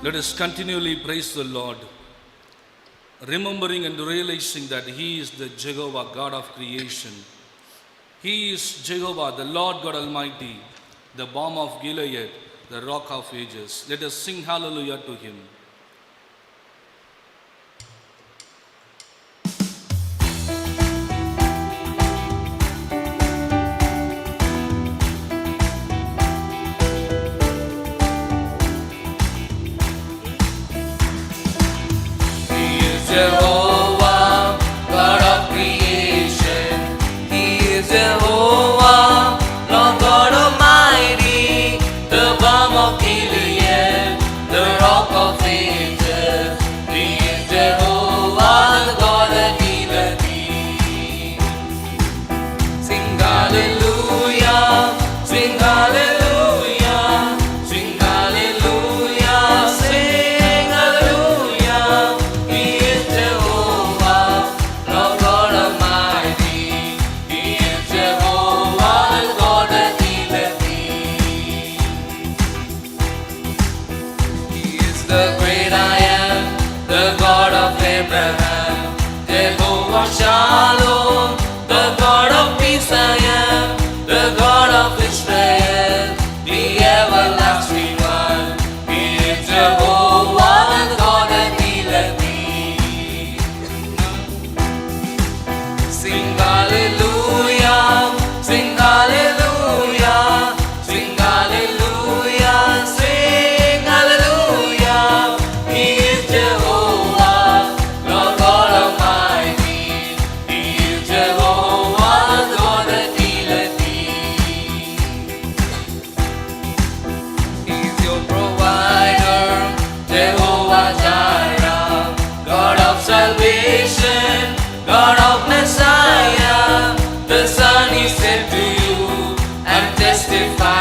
Let us continually praise the Lord, remembering and realizing that He is the Jehovah, God of creation. He is Jehovah, the Lord God Almighty, the balm of Gilead, the rock of ages. Let us sing hallelujah to Him. Jehovah, God of creation. He is Jehovah, Lord God Almighty, the balm of Gilead, the rock of ages. He is Jehovah, the God that healeth thee. Sing hallelujah, sing hallelujah, sing hallelujah, sing hallelujah. He is Jehovah, Lord God Almighty. He is Jehovah, the God that healeth thee. He is the great I am, the God of Abraham, Jehovah Shalom, the God of peace I am, the God of Israel, the everlasting one. He is Jehovah, the God that healeth thee. Sing hallelujah, sing hallelujah, sing hallelujah, sing hallelujah. He is Jehovah, Lord God Almighty. He is Jehovah, the God that healeth thee. He is your provider, Jehovah Jireh, God of salvation, God of Messiah. The Son He said to you and testify